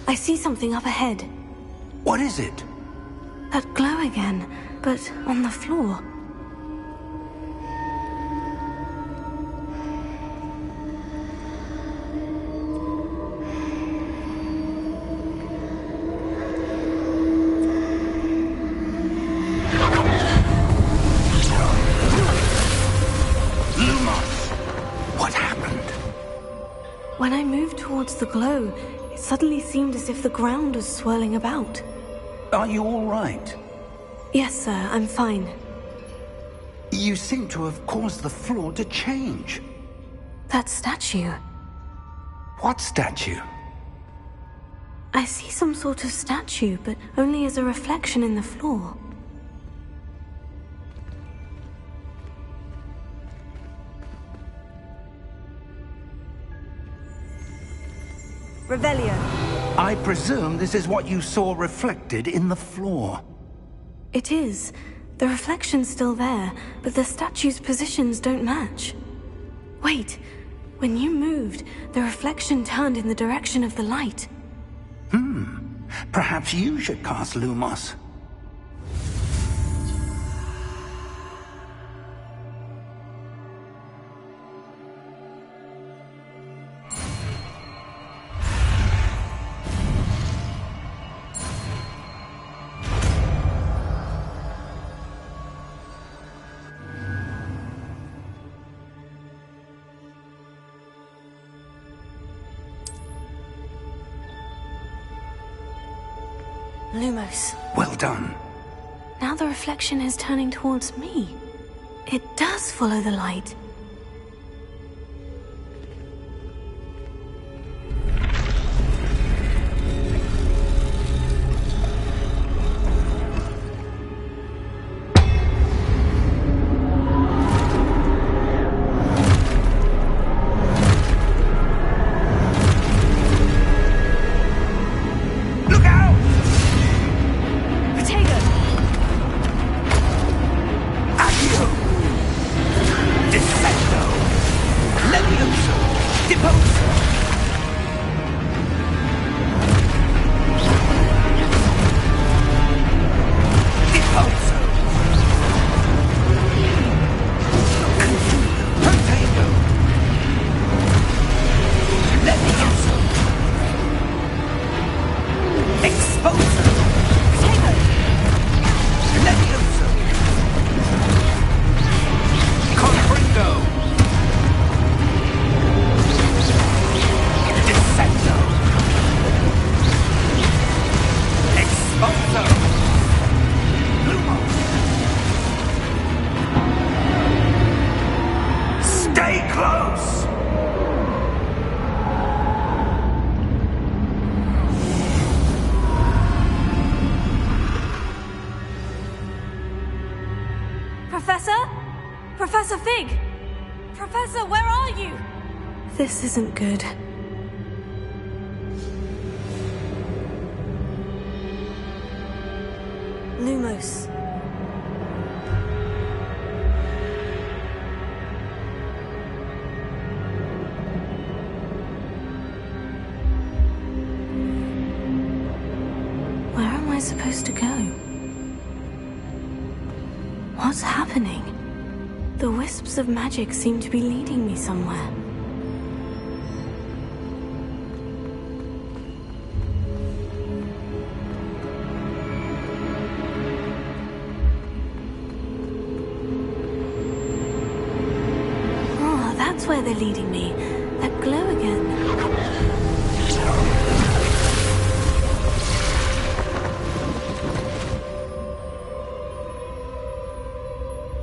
I see something up ahead. What is it? That glow again, but on the floor. When I moved towards the glow, it suddenly seemed as if the ground was swirling about. Are you all right? Yes, sir, I'm fine. You seem to have caused the floor to change. That statue. What statue? I see some sort of statue, but only as a reflection in the floor. Revelio. I presume this is what you saw reflected in the floor. It is. The reflection's still there, but the statue's positions don't match. Wait. When you moved, the reflection turned in the direction of the light. Perhaps you should cast Lumos. Lumos. Well done. Now the reflection is turning towards me. It does follow the light. Professor Fig! Professor, where are you? This isn't good. Lumos. Where am I supposed to go? What's happening? The wisps of magic seem to be leading me somewhere. Oh, that's where they're leading me. That glow again.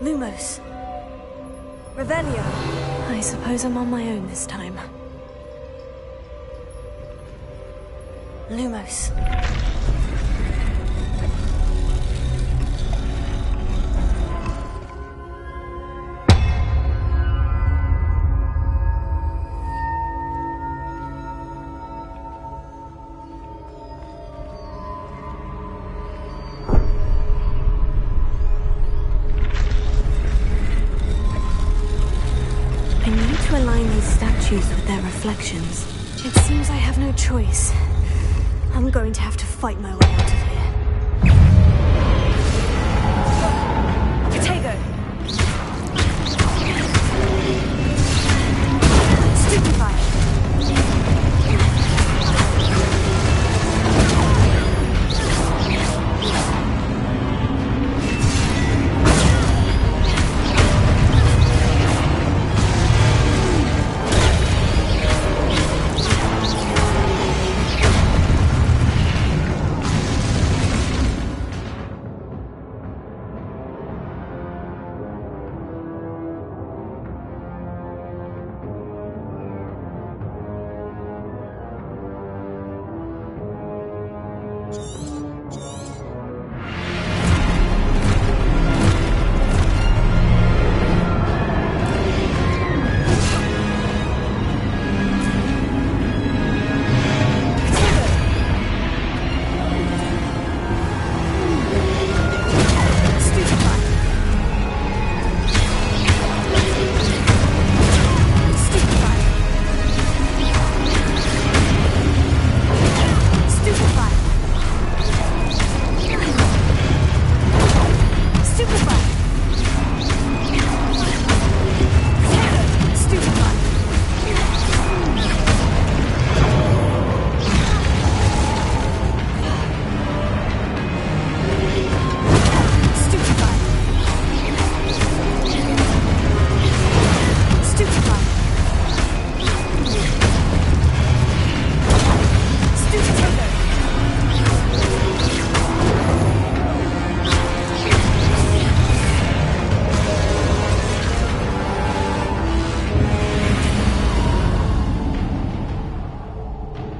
Lumos. Revelio. I suppose I'm on my own this time. Lumos. Align these statues with their reflections. It seems I have no choice. I'm going to have to fight my way out of here. Potato! Stupefy!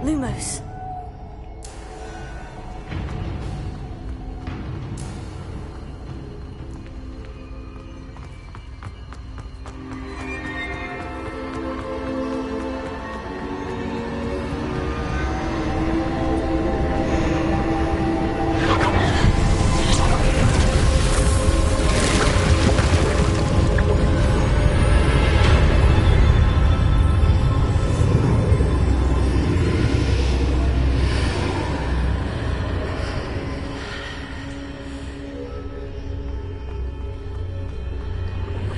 Lumos.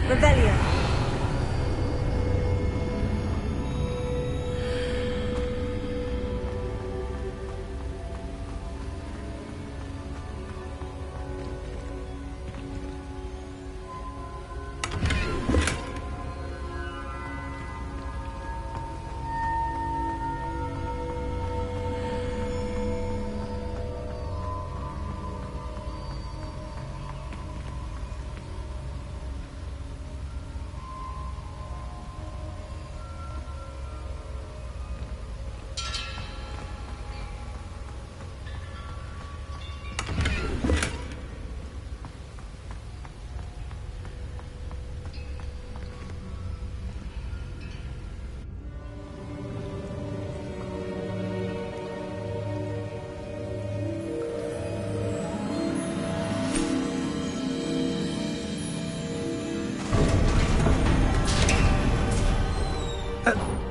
Rebellion.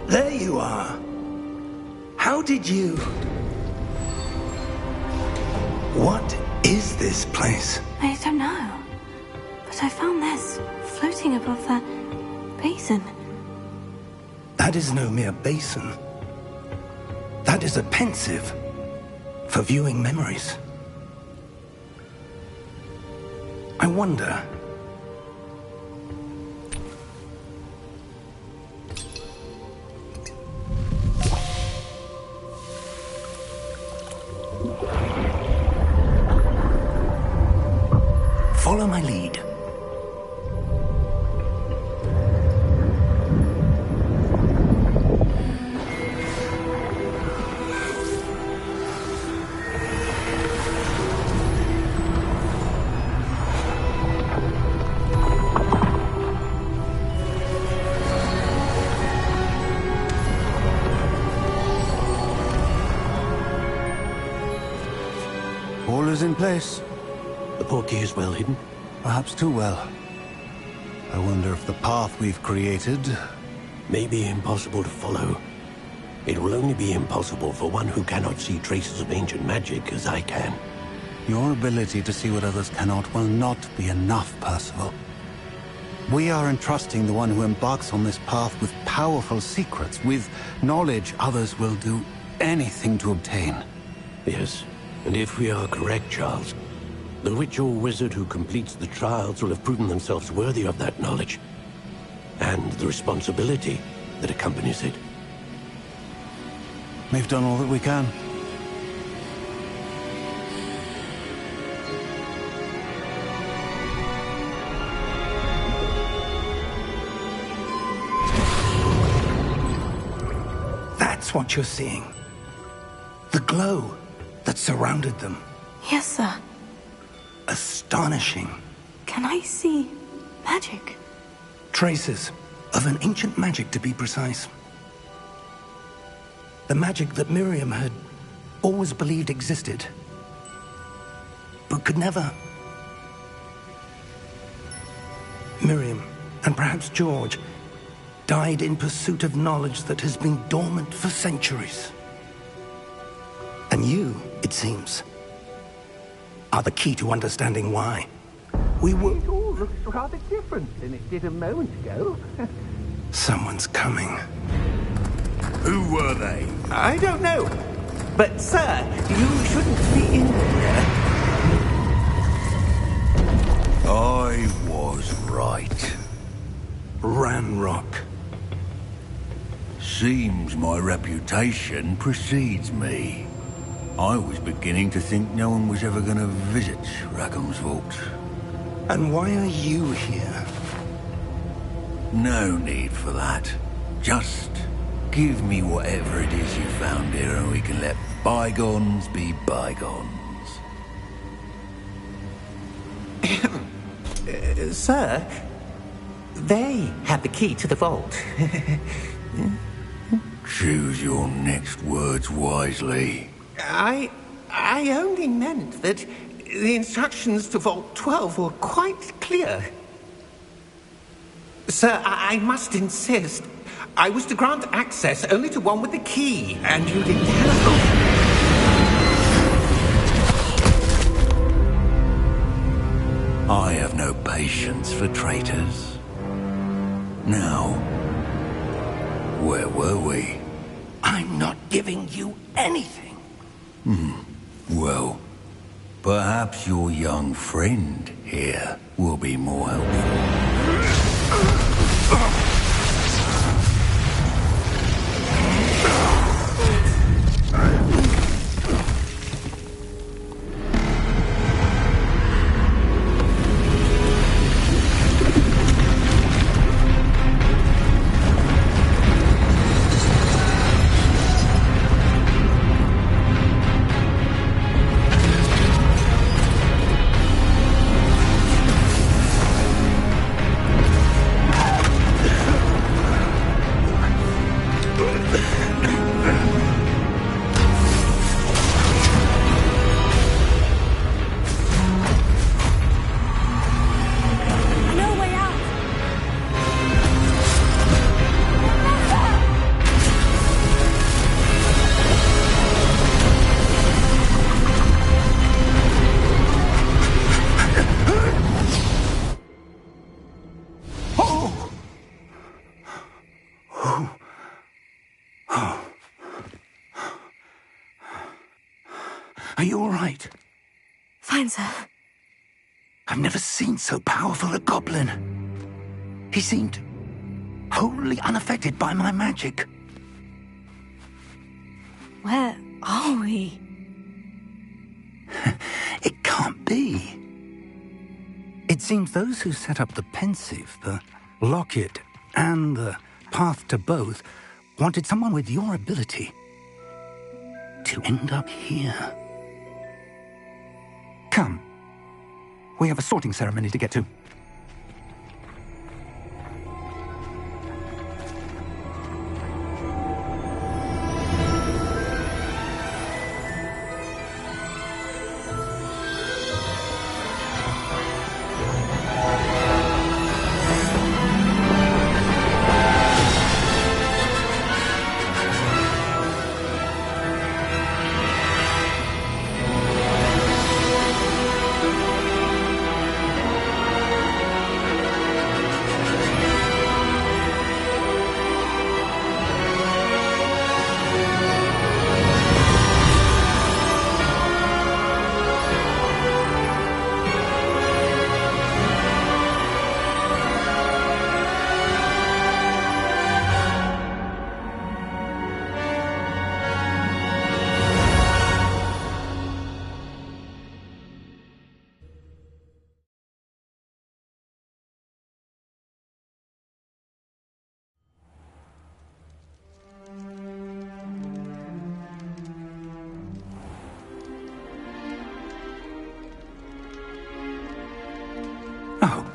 There you are. How did you... What is this place? I don't know. But I found this floating above that basin. That is no mere basin. That is a pensive for viewing memories. I wonder... Follow my lead. All is in place. The portkey is well hidden. Perhaps too well. I wonder if the path we've created... May be impossible to follow. It will only be impossible for one who cannot see traces of ancient magic as I can. Your ability to see what others cannot will not be enough, Percival. We are entrusting the one who embarks on this path with powerful secrets, with knowledge others will do anything to obtain. Yes, and if we are correct, Charles, the witch or wizard who completes the trials will have proven themselves worthy of that knowledge, and the responsibility that accompanies it. We've done all that we can. That's what you're seeing. The glow that surrounded them. Yes, sir. Astonishing. Can I see magic? Traces of an ancient magic, to be precise. The magic that Miriam had always believed existed, but could never. Miriam, and perhaps George, died in pursuit of knowledge that has been dormant for centuries. And you, it seems, are the key to understanding why. We were... It all looks rather different than it did a moment ago. Someone's coming. Who were they? I don't know. But, sir, you shouldn't be in here. I was right. Ranrock. Seems my reputation precedes me. I was beginning to think no one was ever going to visit Rackham's vault. And why are you here? No need for that. Just give me whatever it is you found here and we can let bygones be bygones. Sir, they have the key to the vault. Choose your next words wisely. I only meant that the instructions to Vault 12 were quite clear. Sir, I must insist. I was to grant access only to one with the key, and you didn't have. I have no patience for traitors. Now, where were we? I'm not giving you anything. Well, perhaps your young friend here will be more helpful. Are you all right? Fine, sir. I've never seen so powerful a goblin. He seemed wholly unaffected by my magic. Where are we? It can't be. It seems those who set up the pensive, the locket, and the path to both wanted someone with your ability to end up here. Come. We have a sorting ceremony to get to.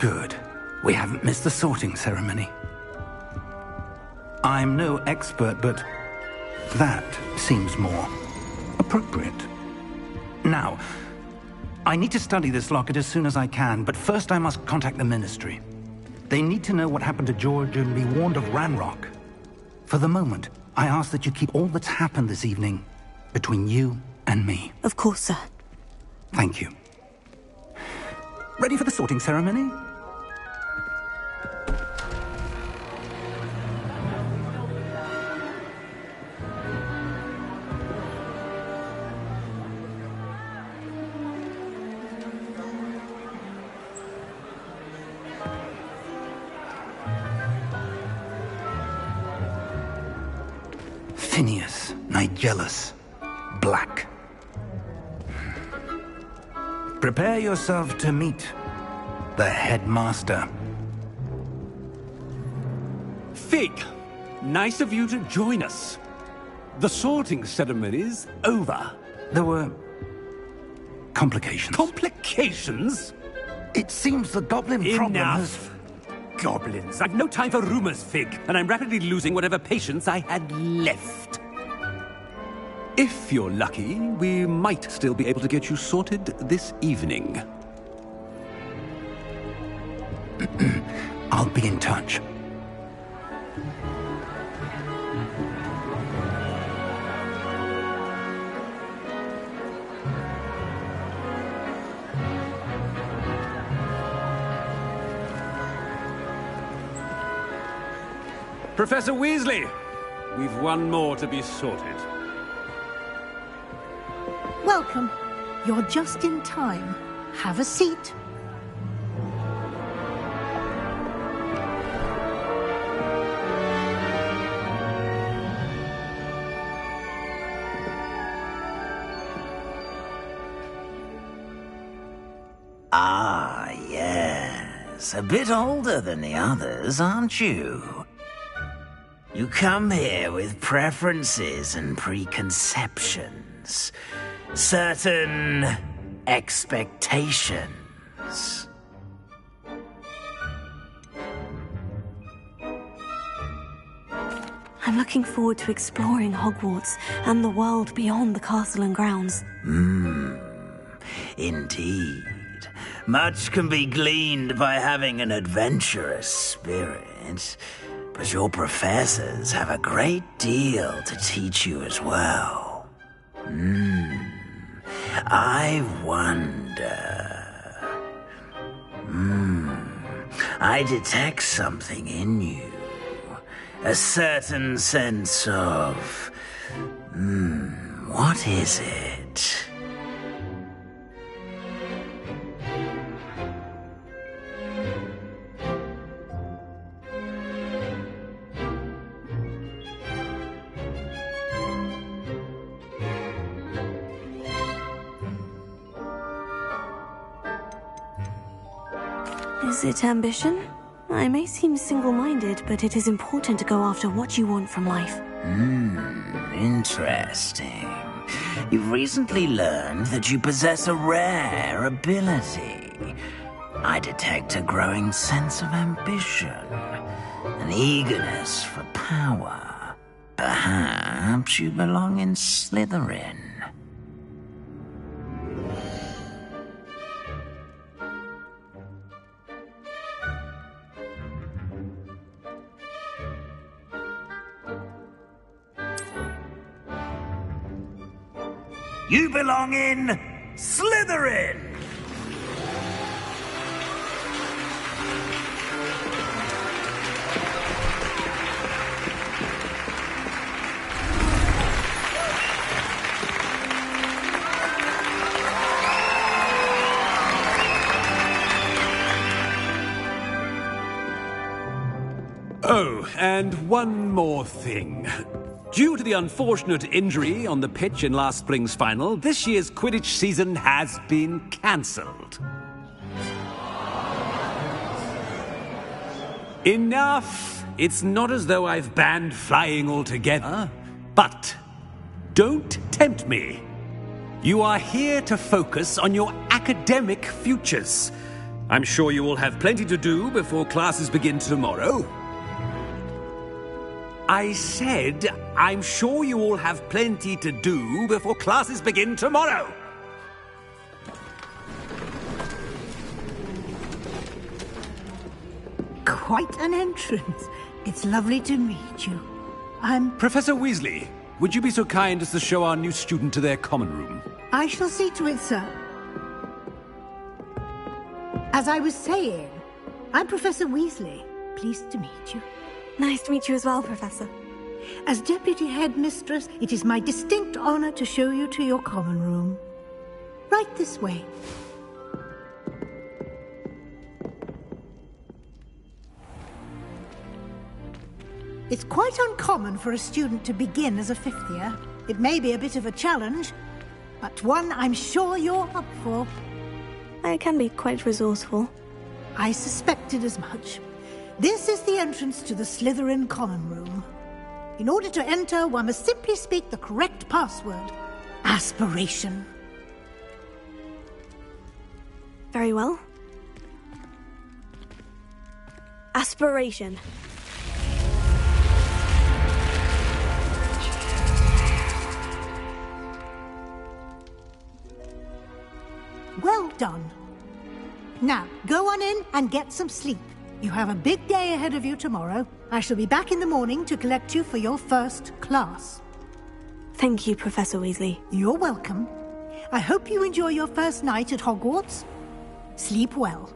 Good. We haven't missed the sorting ceremony. I'm no expert, but that seems more appropriate. Now, I need to study this locket as soon as I can, but first I must contact the Ministry. They need to know what happened to George and be warned of Ranrock. For the moment, I ask that you keep all that's happened this evening between you and me. Of course, sir. Thank you. Ready for the sorting ceremony? Phineas, Nigellus, Black. Prepare yourself to meet the headmaster. Fig, nice of you to join us. The sorting ceremony's over. There were complications. Complications? It seems the goblin problem has... Enough! Goblins. I've no time for rumors, Fig, and I'm rapidly losing whatever patience I had left. If you're lucky, we might still be able to get you sorted this evening. I'll be in touch. Professor Weasley, we've one more to be sorted. Welcome. You're just in time. Have a seat. Ah, yes. A bit older than the others, aren't you? You come here with preferences and preconceptions. Certain expectations. I'm looking forward to exploring Hogwarts and the world beyond the castle and grounds. Indeed. Much can be gleaned by having an adventurous spirit, but your professors have a great deal to teach you as well. I wonder... I detect something in you. A certain sense of... what is it? Is it ambition? I may seem single-minded, but it is important to go after what you want from life. Interesting. You've recently learned that you possess a rare ability. I detect a growing sense of ambition, an eagerness for power. Perhaps you belong in Slytherin. You belong in Slytherin! Oh, and one more thing. Due to the unfortunate injury on the pitch in last spring's final, this year's Quidditch season has been cancelled. Enough! It's not as though I've banned flying altogether, but don't tempt me. You are here to focus on your academic futures. I'm sure you all have plenty to do before classes begin tomorrow. I said, I'm sure you all have plenty to do before classes begin tomorrow. Quite an entrance. It's lovely to meet you. I'm... Professor Weasley, would you be so kind as to show our new student to their common room? I shall see to it, sir. As I was saying, I'm Professor Weasley. Pleased to meet you. Nice to meet you as well, Professor. As Deputy Headmistress, it is my distinct honor to show you to your common room. Right this way. It's quite uncommon for a student to begin as a fifth year. It may be a bit of a challenge, but one I'm sure you're up for. I can be quite resourceful. I suspected as much. This is the entrance to the Slytherin common room. In order to enter, one must simply speak the correct password. Aspiration. Very well. Aspiration. Well done. Now, go on in and get some sleep. You have a big day ahead of you tomorrow. I shall be back in the morning to collect you for your first class. Thank you, Professor Weasley. You're welcome. I hope you enjoy your first night at Hogwarts. Sleep well.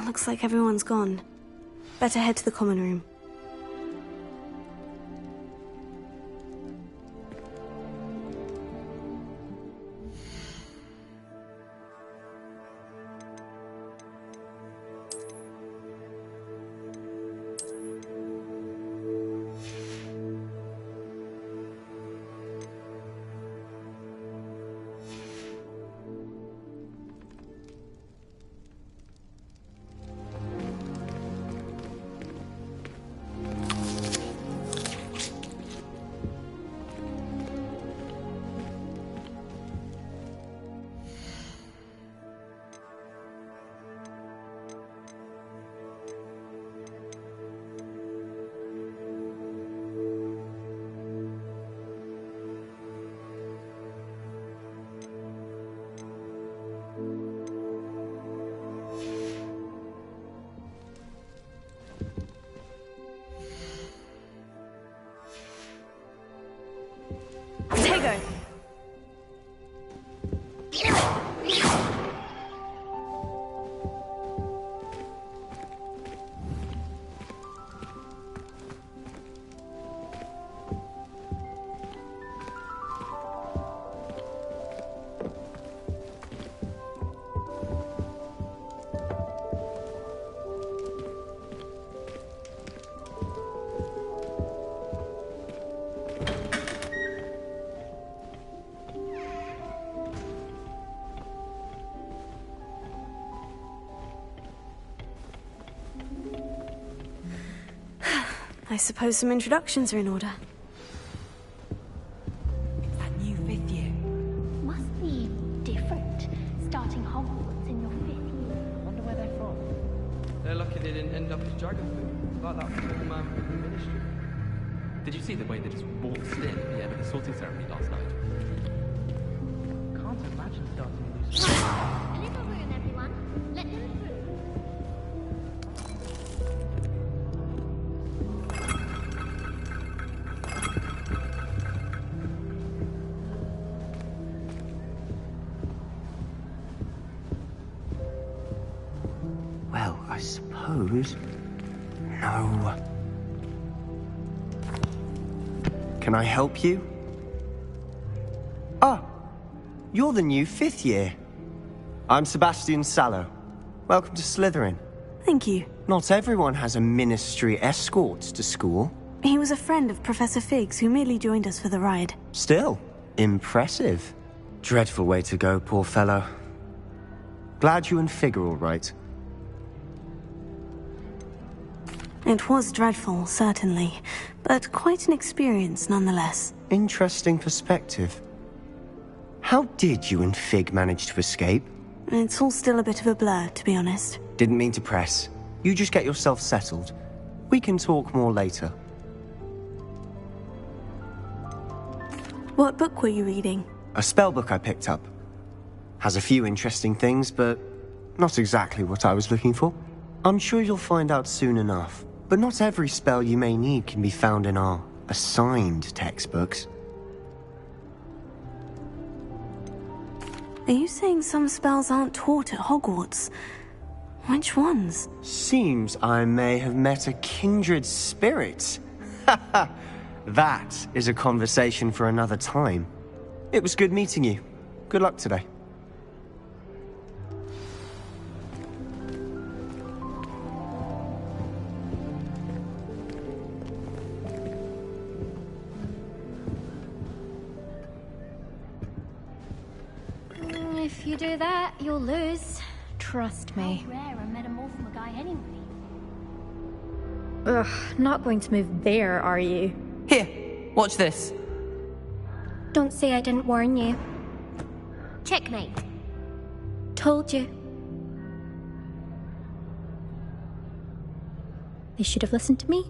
Looks like everyone's gone. Better head to the common room. Tego! I suppose some introductions are in order. It's that new fifth year. Must be different, starting Hogwarts in your fifth year. I wonder where they're from. They're lucky they didn't end up as dragon food, like that tall man from the ministry. Did you see the way they just waltzed in at the end of the sorting ceremony last night? Can't imagine starting a loose. A little room, everyone. Let them through. Well, I suppose... No. Can I help you? Ah, you're the new fifth year. I'm Sebastian Sallow. Welcome to Slytherin. Thank you. Not everyone has a ministry escort to school. He was a friend of Professor Fig's who merely joined us for the ride. Still, impressive. Dreadful way to go, poor fellow. Glad you and Fig are all right. It was dreadful, certainly, but quite an experience nonetheless. Interesting perspective. How did you and Fig manage to escape? It's all still a bit of a blur, to be honest. Didn't mean to press. You just get yourself settled. We can talk more later. What book were you reading? A spell book I picked up. Has a few interesting things, but not exactly what I was looking for. I'm sure you'll find out soon enough. But not every spell you may need can be found in our assigned textbooks. Are you saying some spells aren't taught at Hogwarts? Which ones? Seems I may have met a kindred spirit. That is a conversation for another time. It was good meeting you. Good luck today. If you do that, you'll lose. Trust me. How rare a metamorph from a guy anyway. Ugh, not going to move there, are you? Here, watch this. Don't say I didn't warn you. Checkmate. Told you. They should have listened to me.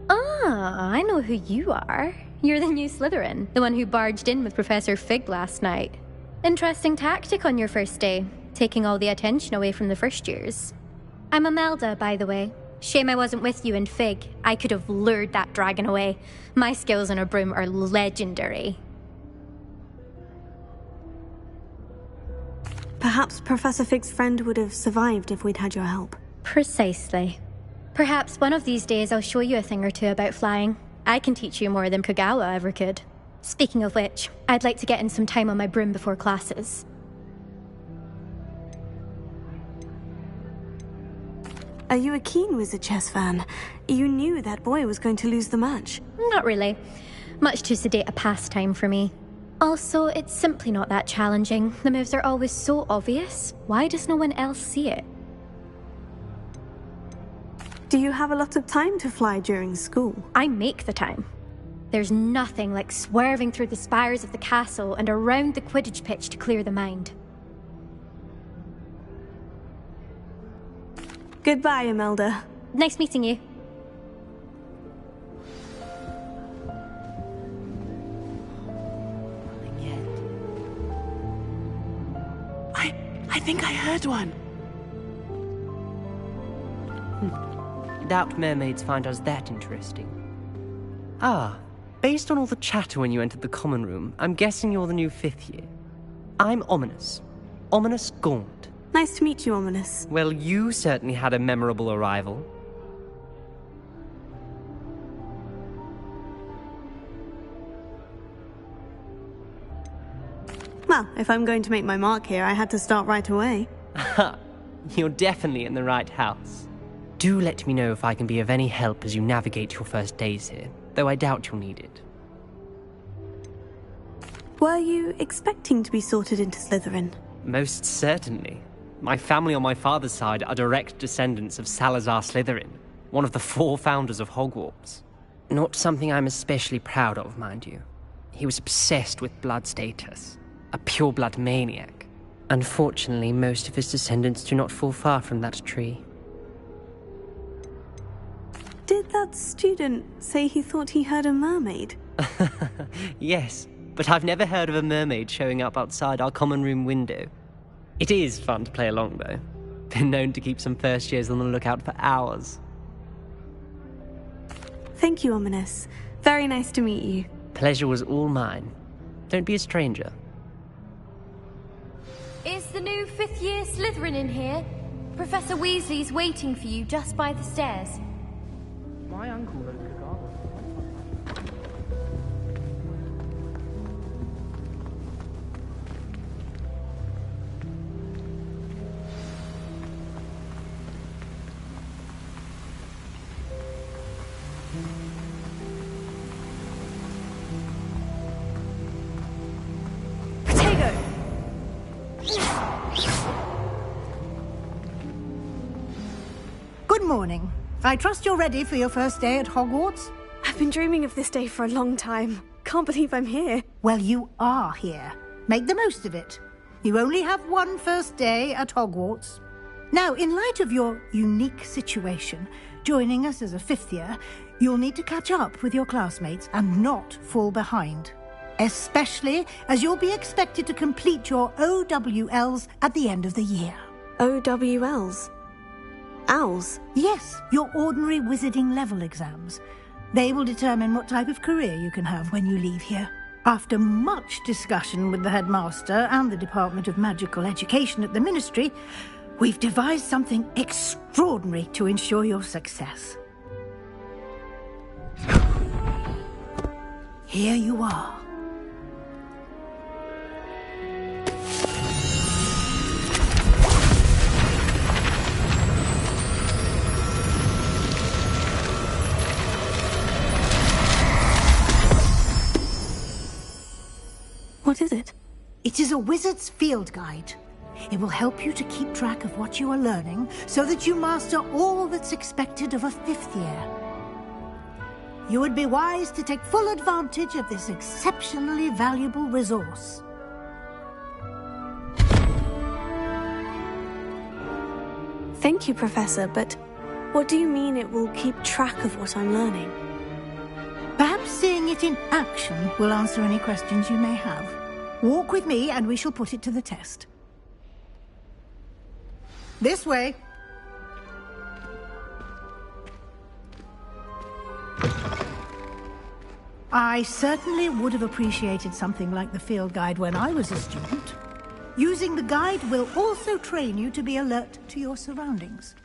Ah, I know who you are. You're the new Slytherin, the one who barged in with Professor Fig last night. Interesting tactic on your first day, taking all the attention away from the first years. I'm Imelda, by the way. Shame I wasn't with you in Fig. I could have lured that dragon away. My skills on a broom are legendary. Perhaps Professor Fig's friend would have survived if we'd had your help. Precisely. Perhaps one of these days I'll show you a thing or two about flying. I can teach you more than Kogawa ever could. Speaking of which, I'd like to get in some time on my broom before classes. Are you a keen Wizard Chess fan? You knew that boy was going to lose the match. Not really. Much too sedate a pastime for me. Also, it's simply not that challenging. The moves are always so obvious. Why does no one else see it? Do you have a lot of time to fly during school? I make the time. There's nothing like swerving through the spires of the castle and around the Quidditch pitch to clear the mind. Goodbye, Imelda. Nice meeting you. I think I heard one. Doubt mermaids find us that interesting. Ah, based on all the chatter when you entered the common room, I'm guessing you're the new 5th year. I'm Ominous. Ominous Gaunt. Nice to meet you, Ominous. Well, you certainly had a memorable arrival. Well, if I'm going to make my mark here, I had to start right away. Ha! You're definitely in the right house. Do let me know if I can be of any help as you navigate your first days here, though I doubt you'll need it. Were you expecting to be sorted into Slytherin? Most certainly. My family on my father's side are direct descendants of Salazar Slytherin, one of the 4 founders of Hogwarts. Not something I'm especially proud of, mind you. He was obsessed with blood status, a pure-blood maniac. Unfortunately, most of his descendants do not fall far from that tree. Did that student say he thought he heard a mermaid? Yes, but I've never heard of a mermaid showing up outside our common room window. It is fun to play along, though. Been known to keep some first years on the lookout for hours. Thank you, Ominous. Very nice to meet you. Pleasure was all mine. Don't be a stranger. Is the new 5th year Slytherin in here? Professor Weasley's waiting for you just by the stairs. My uncle knows Kogawa. Protego! morning. I trust you're ready for your first day at Hogwarts? I've been dreaming of this day for a long time. Can't believe I'm here. Well, you are here. Make the most of it. You only have one first day at Hogwarts. Now, in light of your unique situation, joining us as a fifth year, you'll need to catch up with your classmates and not fall behind. Especially as you'll be expected to complete your OWLs at the end of the year. OWLs? Owls? Yes, your ordinary wizarding level exams. They will determine what type of career you can have when you leave here. After much discussion with the headmaster and the Department of Magical Education at the Ministry, we've devised something extraordinary to ensure your success. Here you are. What is it? It is a wizard's field guide. It will help you to keep track of what you are learning so that you master all that's expected of a fifth year. You would be wise to take full advantage of this exceptionally valuable resource. Thank you, Professor, but what do you mean it will keep track of what I'm learning? Perhaps seeing it in action will answer any questions you may have. Walk with me and we shall put it to the test. This way. I certainly would have appreciated something like the field guide when I was a student. Using the guide will also train you to be alert to your surroundings.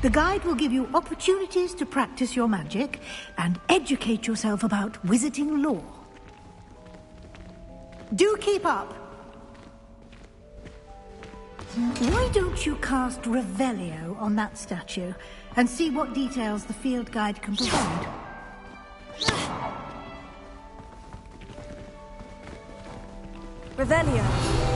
The guide will give you opportunities to practice your magic and educate yourself about wizarding lore. Do keep up! Why don't you cast Revelio on that statue and see what details the field guide can provide? Revelio.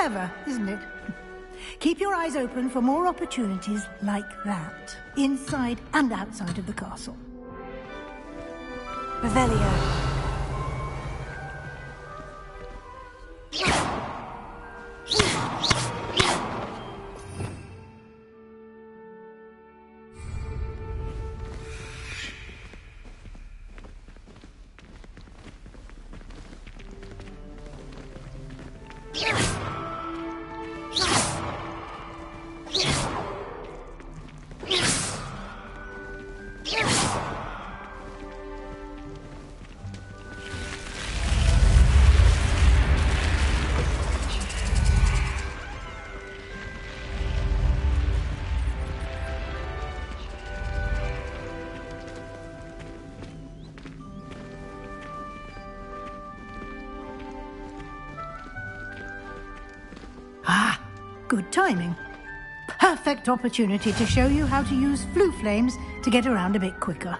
Clever, isn't it? Keep your eyes open for more opportunities like that, inside and outside of the castle. Revelio. Ah, good timing. Perfect opportunity to show you how to use flue flames to get around a bit quicker.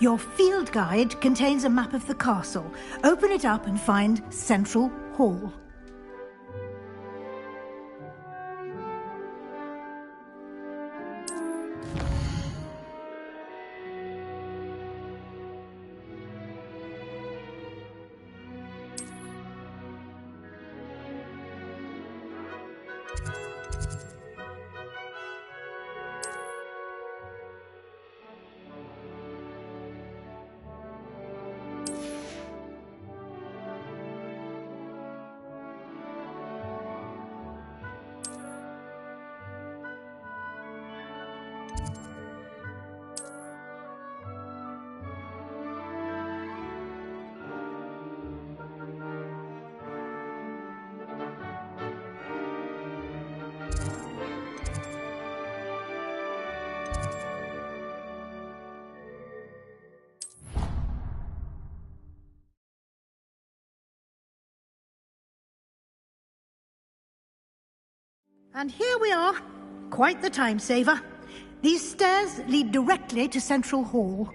Your field guide contains a map of the castle. Open it up and find Central Hall. And here we are. Quite the time saver. These stairs lead directly to Central Hall.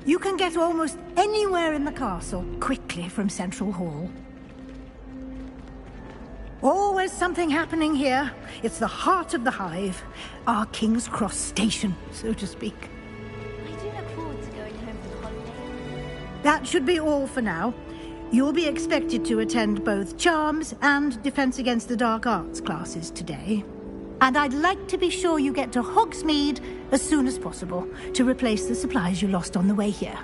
You can get almost anywhere in the castle quickly from Central Hall. Always something happening here. It's the heart of the hive. Our King's Cross station, so to speak. I do look forward to going home for the holiday. That should be all for now. You'll be expected to attend both Charms and Defense Against the Dark Arts classes today. And I'd like to be sure you get to Hogsmeade as soon as possible to replace the supplies you lost on the way here.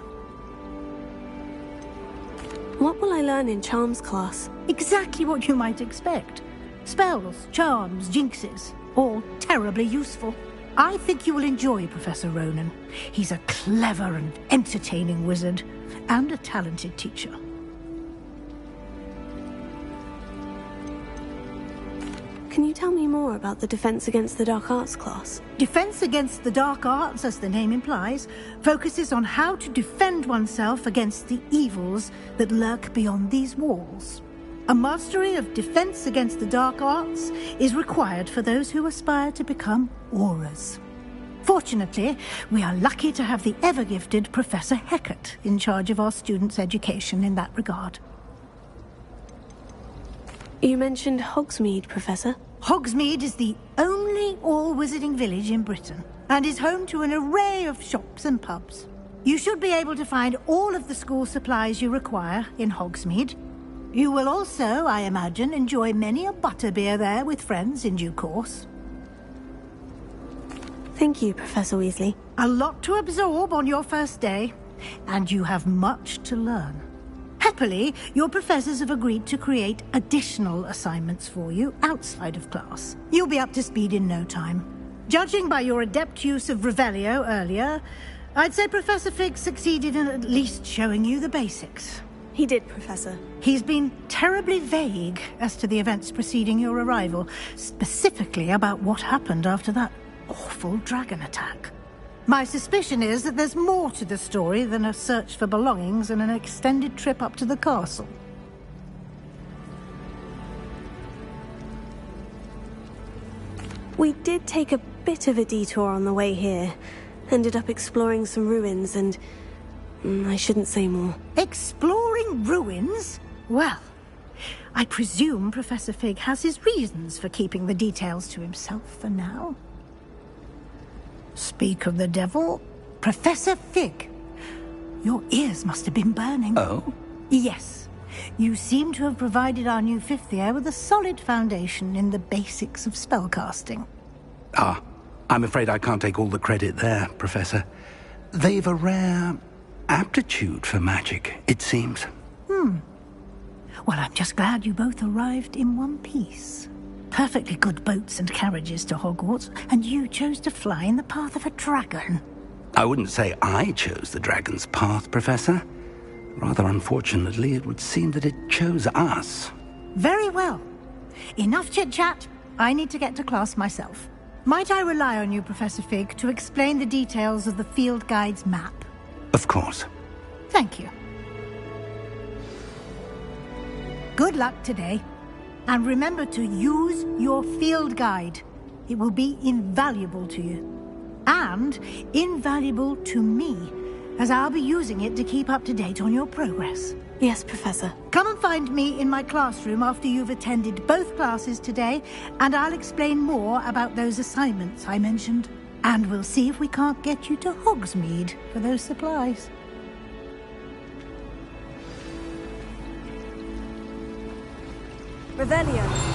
What will I learn in Charms class? Exactly what you might expect. Spells, charms, jinxes, all terribly useful. I think you will enjoy Professor Ronan. He's a clever and entertaining wizard, and a talented teacher. Can you tell me more about the Defense Against the Dark Arts class? Defense Against the Dark Arts, as the name implies, focuses on how to defend oneself against the evils that lurk beyond these walls. A mastery of Defense Against the Dark Arts is required for those who aspire to become Aurors. Fortunately, we are lucky to have the ever-gifted Professor Hecat in charge of our students' education in that regard. You mentioned Hogsmeade, Professor. Hogsmeade is the only all-wizarding village in Britain, and is home to an array of shops and pubs. You should be able to find all of the school supplies you require in Hogsmeade. You will also, I imagine, enjoy many a butterbeer there with friends in due course. Thank you, Professor Weasley. A lot to absorb on your first day, and you have much to learn. Happily, your professors have agreed to create additional assignments for you outside of class. You'll be up to speed in no time. Judging by your adept use of Revelio earlier, I'd say Professor Fig succeeded in at least showing you the basics. He did, Professor. He's been terribly vague as to the events preceding your arrival, specifically about what happened after that awful dragon attack. My suspicion is that there's more to the story than a search for belongings and an extended trip up to the castle. We did take a bit of a detour on the way here. Ended up exploring some ruins and... I shouldn't say more. Exploring ruins? Well, I presume Professor Fig has his reasons for keeping the details to himself for now. Speak of the devil, Professor Fig. Your ears must have been burning. Oh? Yes. You seem to have provided our new fifth year with a solid foundation in the basics of spellcasting. Ah, I'm afraid I can't take all the credit there, Professor. They've a rare aptitude for magic, it seems. Well, I'm just glad you both arrived in one piece. Perfectly good boats and carriages to Hogwarts, and you chose to fly in the path of a dragon. I wouldn't say I chose the dragon's path, Professor. Rather unfortunately, it would seem that it chose us. Very well. Enough chit-chat. I need to get to class myself. Might I rely on you, Professor Fig, to explain the details of the field guide's map? Of course. Thank you. Good luck today. And remember to use your field guide. It will be invaluable to you. And invaluable to me, as I'll be using it to keep up to date on your progress. Yes, Professor. Come and find me in my classroom after you've attended both classes today, and I'll explain more about those assignments I mentioned. And we'll see if we can't get you to Hogsmeade for those supplies. Revelio.